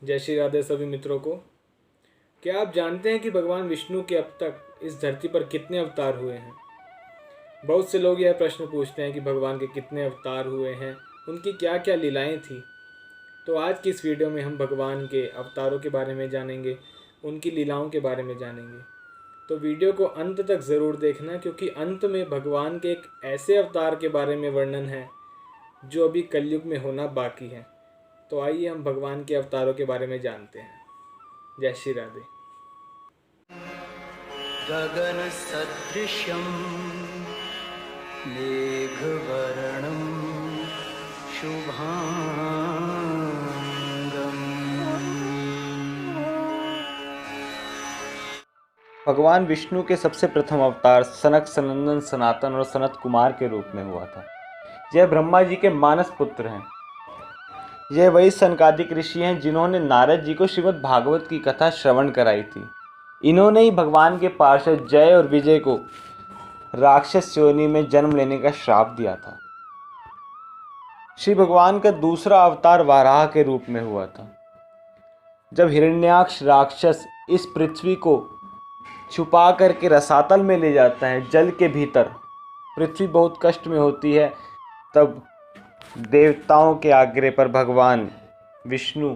जय श्री राधे सभी मित्रों को। क्या आप जानते हैं कि भगवान विष्णु के अब तक इस धरती पर कितने अवतार हुए हैं? बहुत से लोग यह प्रश्न पूछते हैं कि भगवान के कितने अवतार हुए हैं, उनकी क्या क्या लीलाएं थी। तो आज की इस वीडियो में हम भगवान के अवतारों के बारे में जानेंगे, उनकी लीलाओं के बारे में जानेंगे। तो वीडियो को अंत तक ज़रूर देखना, क्योंकि अंत में भगवान के एक ऐसे अवतार के बारे में वर्णन है जो अभी कलयुग में होना बाकी है। तो आइए हम भगवान के अवतारों के बारे में जानते हैं। जय श्री राधे। गगन सदृशं मेघवर्णं शुभांगं। भगवान विष्णु के सबसे प्रथम अवतार सनक, सनंदन, सनातन और सनत कुमार के रूप में हुआ था। यह ब्रह्मा जी के मानस पुत्र हैं। यह वही सनकादिक ऋषि हैं जिन्होंने नारद जी को श्रीमद् भागवत की कथा श्रवण कराई थी। इन्होंने ही भगवान के पार्षद जय और विजय को राक्षस योनि में जन्म लेने का श्राप दिया था। श्री भगवान का दूसरा अवतार वाराह के रूप में हुआ था। जब हिरण्याक्ष राक्षस इस पृथ्वी को छुपा करके रसातल में ले जाता है, जल के भीतर, पृथ्वी बहुत कष्ट में होती है, तब देवताओं के आग्रह पर भगवान विष्णु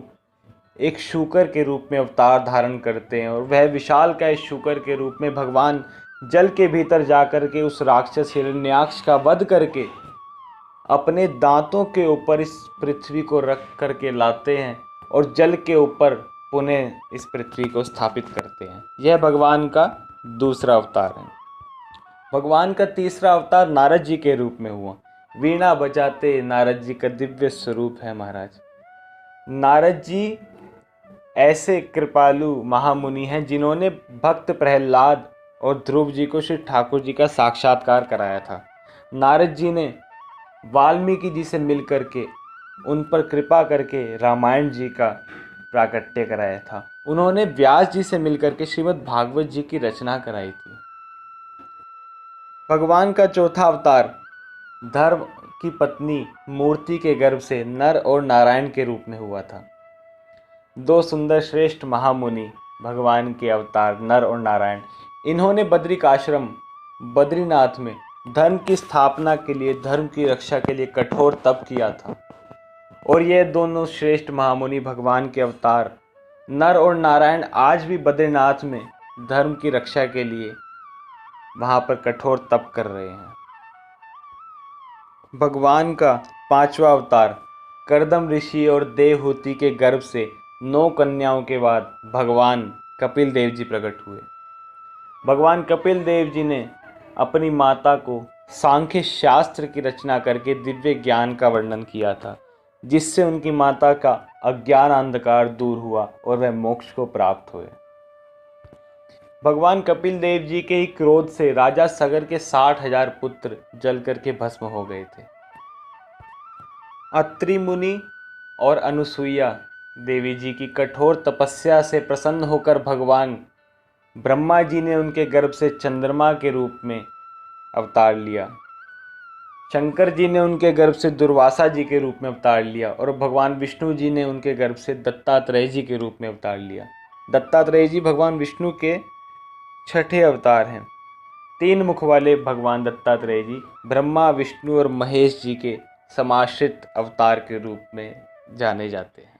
एक शूकर के रूप में अवतार धारण करते हैं और वह विशालकाय शूकर के रूप में भगवान जल के भीतर जाकर के उस राक्षस हिरण्याक्ष का वध करके अपने दांतों के ऊपर इस पृथ्वी को रख करके लाते हैं और जल के ऊपर पुनः इस पृथ्वी को स्थापित करते हैं। यह भगवान का दूसरा अवतार है। भगवान का तीसरा अवतार नारद जी के रूप में हुआ। वीणा बजाते नारद जी का दिव्य स्वरूप है महाराज। नारद जी ऐसे कृपालु महामुनि हैं जिन्होंने भक्त प्रहलाद और ध्रुव जी को श्री ठाकुर जी का साक्षात्कार कराया था। नारद जी ने वाल्मीकि जी से मिल करके उन पर कृपा करके रामायण जी का प्राकट्य कराया था। उन्होंने व्यास जी से मिलकर के श्रीमद् भागवत जी की रचना कराई थी। भगवान का चौथा अवतार धर्म की पत्नी मूर्ति के गर्भ से नर और नारायण के रूप में हुआ था। दो सुंदर श्रेष्ठ महामुनि भगवान के अवतार नर और नारायण, इन्होंने बद्रिकाश्रम बद्रीनाथ में धर्म की स्थापना के लिए, धर्म की रक्षा के लिए कठोर तप किया था। और ये दोनों श्रेष्ठ महामुनि भगवान के अवतार नर और नारायण आज भी बद्रीनाथ में धर्म की रक्षा के लिए वहाँ पर कठोर तप कर रहे हैं। भगवान का पांचवा अवतार कर्दम ऋषि और देवहूति के गर्भ से 9 कन्याओं के बाद भगवान कपिल देव जी प्रकट हुए। भगवान कपिल देव जी ने अपनी माता को सांख्य शास्त्र की रचना करके दिव्य ज्ञान का वर्णन किया था, जिससे उनकी माता का अज्ञान अंधकार दूर हुआ और वह मोक्ष को प्राप्त हुए। भगवान कपिल देव जी के ही क्रोध से राजा सगर के 60,000 पुत्र जल करके भस्म हो गए थे। अत्रि मुनि और अनुसुईया देवी जी की कठोर तपस्या से प्रसन्न होकर भगवान ब्रह्मा जी ने उनके गर्भ से चंद्रमा के रूप में अवतार लिया। शंकर जी ने उनके गर्भ से दुर्वासा जी के रूप में अवतार लिया और भगवान विष्णु जी ने उनके गर्भ से दत्तात्रेय जी के रूप में अवतार लिया। दत्तात्रेय जी भगवान विष्णु के छठे अवतार हैं। 3 मुख वाले भगवान दत्तात्रेय जी ब्रह्मा, विष्णु और महेश जी के समाश्रित अवतार के रूप में जाने जाते हैं।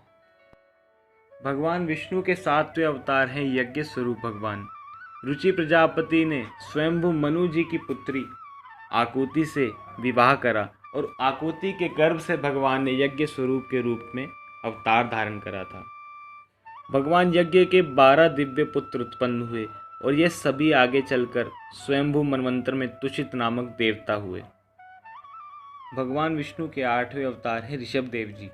भगवान विष्णु के 7वें अवतार हैं यज्ञ स्वरूप भगवान। रुचि प्रजापति ने स्वयंभु मनु जी की पुत्री आकुति से विवाह करा और आकुति के गर्भ से भगवान ने यज्ञ स्वरूप के रूप में अवतार धारण करा था। भगवान यज्ञ के 12 दिव्य पुत्र उत्पन्न हुए और ये सभी आगे चलकर स्वयंभू मनवंतर में तुषित नामक देवता हुए। भगवान विष्णु के 8वें अवतार हैं ऋषभ देव जी।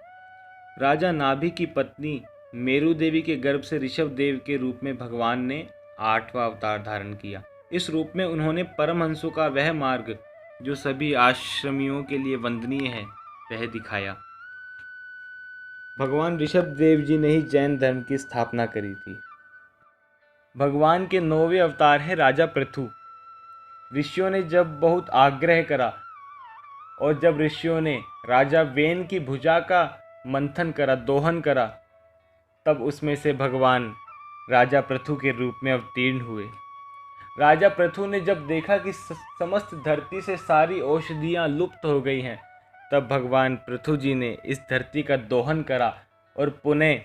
राजा नाभि की पत्नी मेरु देवी के गर्भ से ऋषभ देव के रूप में भगवान ने 8वां अवतार धारण किया। इस रूप में उन्होंने परमहंसों का वह मार्ग जो सभी आश्रमियों के लिए वंदनीय है वह दिखाया। भगवान ऋषभ देव जी ने ही जैन धर्म की स्थापना करी थी। भगवान के 9वें अवतार है राजा पृथु। ऋषियों ने जब बहुत आग्रह करा और जब ऋषियों ने राजा वेन की भुजा का मंथन करा, दोहन करा, तब उसमें से भगवान राजा पृथु के रूप में अवतीर्ण हुए। राजा पृथु ने जब देखा कि समस्त धरती से सारी औषधियाँ लुप्त हो गई हैं, तब भगवान पृथु जी ने इस धरती का दोहन करा और पुनः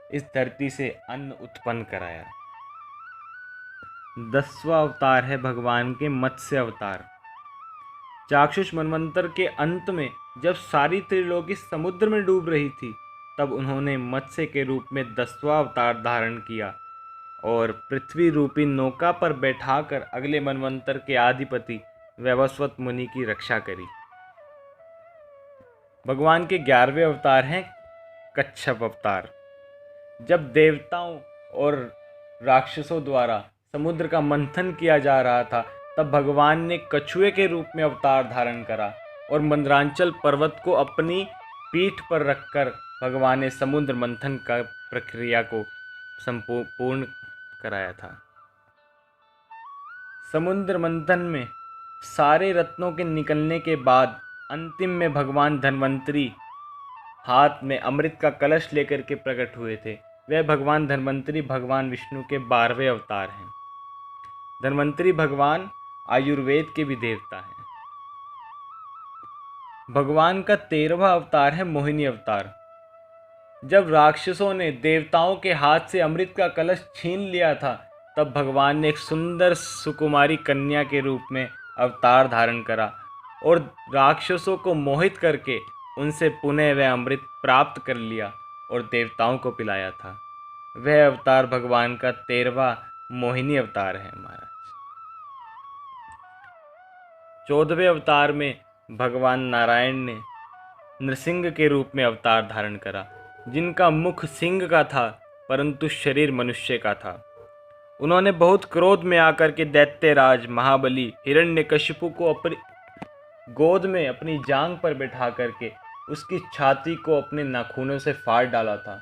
इस धरती से अन्न उत्पन्न कराया। 10वां अवतार है भगवान के मत्स्य अवतार। चाक्षुष मनवंतर के अंत में जब सारी त्रिलोकी समुद्र में डूब रही थी, तब उन्होंने मत्स्य के रूप में 10वां अवतार धारण किया और पृथ्वी रूपी नौका पर बैठाकर अगले मनवंतर के अधिपति वैवस्वत मुनि की रक्षा करी। भगवान के 11वें अवतार हैं कच्छप अवतार। जब देवताओं और राक्षसों द्वारा समुद्र का मंथन किया जा रहा था, तब भगवान ने कछुए के रूप में अवतार धारण करा और मंदरांचल पर्वत को अपनी पीठ पर रखकर भगवान ने समुद्र मंथन का प्रक्रिया को संपूर्ण कराया था। समुद्र मंथन में सारे रत्नों के निकलने के बाद अंतिम में भगवान धन्वंतरी हाथ में अमृत का कलश लेकर के प्रकट हुए थे। वह भगवान धन्वंतरी भगवान विष्णु के 12वें अवतार हैं। धन्वंतरी भगवान आयुर्वेद के भी देवता हैं। भगवान का 13वां अवतार है मोहिनी अवतार। जब राक्षसों ने देवताओं के हाथ से अमृत का कलश छीन लिया था, तब भगवान ने एक सुंदर सुकुमारी कन्या के रूप में अवतार धारण करा और राक्षसों को मोहित करके उनसे पुनः वह अमृत प्राप्त कर लिया और देवताओं को पिलाया था। वह अवतार भगवान का 13वां मोहिनी अवतार है महाराज। 14वें अवतार में भगवान नारायण ने नृसिंह के रूप में अवतार धारण करा, जिनका मुख सिंह का था परंतु शरीर मनुष्य का था। उन्होंने बहुत क्रोध में आकर के दैत्यराज महाबली हिरण्यकशिपु को अपनी गोद में अपनी जांघ पर बैठा करके उसकी छाती को अपने नाखूनों से फाड़ डाला था,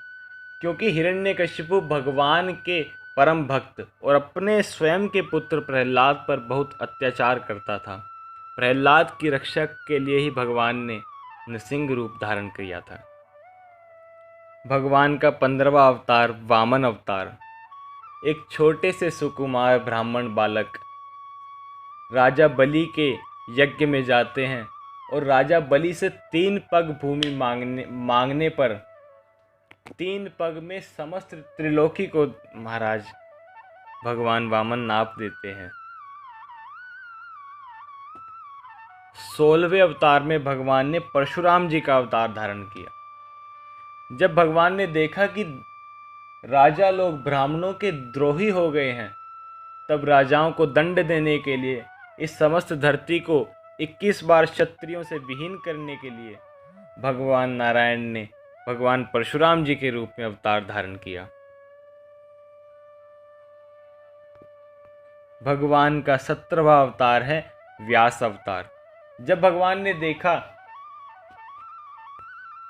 क्योंकि हिरण्यकशिपु भगवान के परम भक्त और अपने स्वयं के पुत्र प्रहलाद पर बहुत अत्याचार करता था। प्रहलाद की रक्षा के लिए ही भगवान ने नृसिंह रूप धारण किया था। भगवान का 15वां अवतार वामन अवतार। एक छोटे से सुकुमार ब्राह्मण बालक राजा बलि के यज्ञ में जाते हैं और राजा बलि से 3 पग भूमि मांगने पर 3 पग में समस्त त्रिलोकी को महाराज भगवान वामन नाप देते हैं। 16वें अवतार में भगवान ने परशुराम जी का अवतार धारण किया। जब भगवान ने देखा कि राजा लोग ब्राह्मणों के द्रोही हो गए हैं, तब राजाओं को दंड देने के लिए इस समस्त धरती को 21 बार क्षत्रियों से विहीन करने के लिए भगवान नारायण ने भगवान परशुराम जी के रूप में अवतार धारण किया। भगवान का 17वां अवतार है व्यास अवतार। जब भगवान ने देखा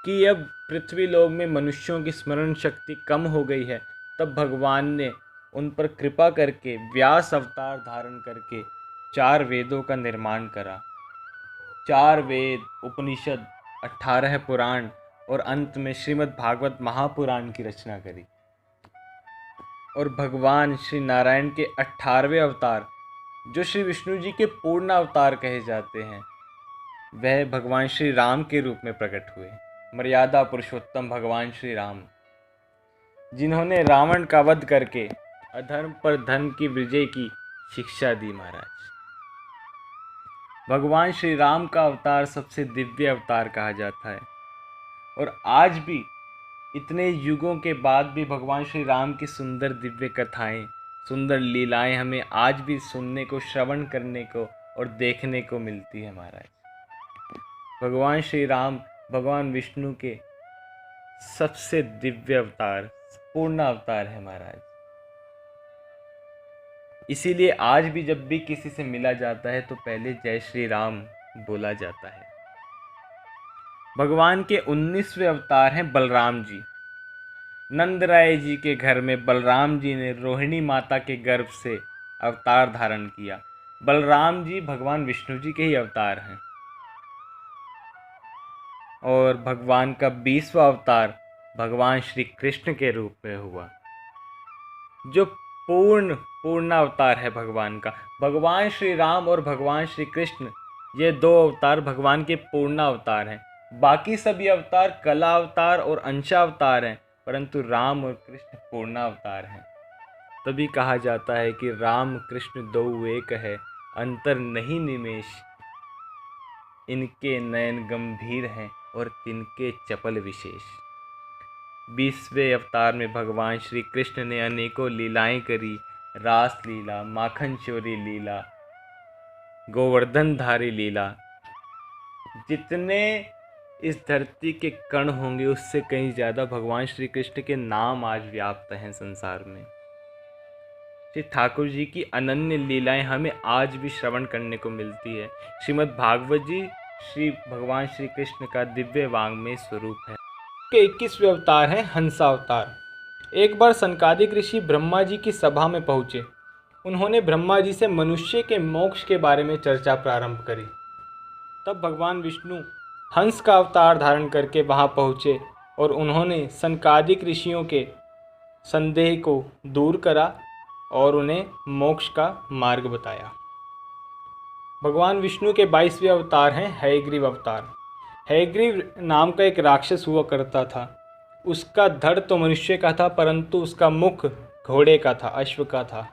कि अब पृथ्वी लोक में मनुष्यों की स्मरण शक्ति कम हो गई है, तब भगवान ने उन पर कृपा करके व्यास अवतार धारण करके 4 वेदों का निर्माण करा। 4 वेद, उपनिषद, 18 पुराण और अंत में श्रीमद् भागवत महापुराण की रचना करी। और भगवान श्री नारायण के 18वें अवतार, जो श्री विष्णु जी के पूर्ण अवतार कहे जाते हैं, वह भगवान श्री राम के रूप में प्रकट हुए। मर्यादा पुरुषोत्तम भगवान श्री राम, जिन्होंने रावण का वध करके अधर्म पर धर्म की विजय की शिक्षा दी महाराज। भगवान श्री राम का अवतार सबसे दिव्य अवतार कहा जाता है और आज भी इतने युगों के बाद भी भगवान श्री राम की सुंदर दिव्य कथाएं, सुंदर लीलाएं हमें आज भी सुनने को, श्रवण करने को और देखने को मिलती है महाराज। भगवान श्री राम भगवान विष्णु के सबसे दिव्य अवतार, पूर्ण अवतार है महाराज। इसीलिए आज भी जब भी किसी से मिला जाता है तो पहले जय श्री राम बोला जाता है। भगवान के 19वें अवतार हैं बलराम जी। नंद राय जी के घर में बलराम जी ने रोहिणी माता के गर्भ से अवतार धारण किया। बलराम जी भगवान विष्णु जी के ही अवतार हैं। और भगवान का 20वां अवतार भगवान श्री कृष्ण के रूप में हुआ, जो पूर्णावतार है भगवान का। भगवान श्री राम और भगवान श्री कृष्ण, ये दो अवतार भगवान के पूर्णावतार हैं। बाकी सभी अवतार कला अवतार और अंशावतार हैं, परंतु राम और कृष्ण पूर्णावतार हैं। तभी कहा जाता है कि राम कृष्ण दो एक है, अंतर नहीं निमेष। इनके नयन गंभीर हैं और तिनके चपल विशेष। 20वें अवतार में भगवान श्री कृष्ण ने अनेकों लीलाएं करी। रास लीला, माखन चोरी लीला, गोवर्धनधारी लीला। जितने इस धरती के कण होंगे उससे कहीं ज़्यादा भगवान श्री कृष्ण के नाम आज व्याप्त हैं संसार में। श्री ठाकुर जी की अनन्य लीलाएं हमें आज भी श्रवण करने को मिलती है। श्रीमद् भागवत जी श्री भगवान श्री कृष्ण का दिव्य वांग्मय स्वरूप है। के 21वें अवतार हैं हंसावतार। एक बार सनकादिक ऋषि ब्रह्मा जी की सभा में पहुँचे। उन्होंने ब्रह्मा जी से मनुष्य के मोक्ष के बारे में चर्चा प्रारंभ करी। तब भगवान विष्णु हंस का अवतार धारण करके वहां पहुँचे और उन्होंने सनकादिक ऋषियों के संदेह को दूर करा और उन्हें मोक्ष का मार्ग बताया। भगवान विष्णु के 22वें अवतार हैं हयग्रीव अवतार। हयग्रीव नाम का एक राक्षस हुआ करता था। उसका धड़ तो मनुष्य का था, परंतु उसका मुख घोड़े का था, अश्व का था।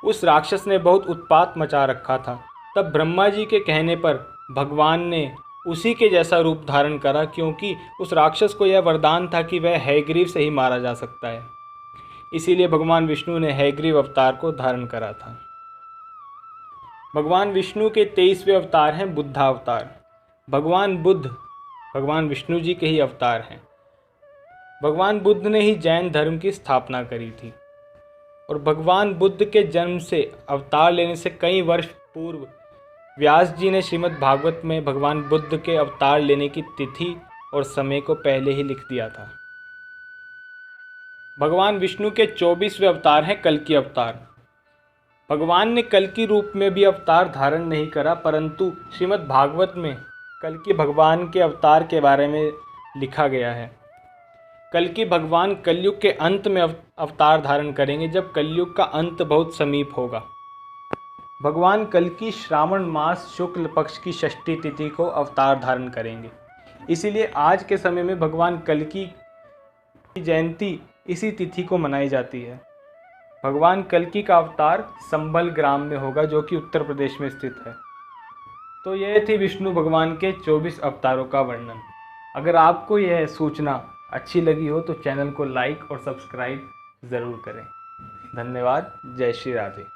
उस राक्षस ने बहुत उत्पात मचा रखा था। तब ब्रह्मा जी के कहने पर भगवान ने उसी के जैसा रूप धारण करा, क्योंकि उस राक्षस को यह वरदान था कि वह हयग्रीव से ही मारा जा सकता है। इसीलिए भगवान विष्णु ने हयग्रीव अवतार को धारण करा था। भगवान विष्णु के 23वें अवतार हैं बुद्धावतार। भगवान बुद्ध भगवान विष्णु जी के ही अवतार हैं। भगवान बुद्ध ने ही जैन धर्म की स्थापना करी थी और भगवान बुद्ध के जन्म से अवतार लेने से कई वर्ष पूर्व व्यास जी ने श्रीमद् भागवत में भगवान बुद्ध के अवतार लेने की तिथि और समय को पहले ही लिख दिया था। भगवान विष्णु के 24वें अवतार हैं कल्कि अवतार। भगवान ने कल्कि रूप में भी अवतार धारण नहीं करा, परंतु श्रीमद् भागवत में कल्कि भगवान के अवतार के बारे में लिखा गया है। कल्कि भगवान कलयुग के अंत में अवतार धारण करेंगे, जब कलयुग का अंत बहुत समीप होगा। भगवान कल्कि श्रावण मास शुक्ल पक्ष की षष्ठी तिथि को अवतार धारण करेंगे। इसीलिए आज के समय में भगवान कल्कि की जयंती इसी तिथि को मनाई जाती है। भगवान कल्कि का अवतार संभल ग्राम में होगा, जो कि उत्तर प्रदेश में स्थित है। तो यह थी विष्णु भगवान के 24 अवतारों का वर्णन। अगर आपको यह सूचना अच्छी लगी हो तो चैनल को लाइक और सब्सक्राइब ज़रूर करें। धन्यवाद। जय श्री राधे।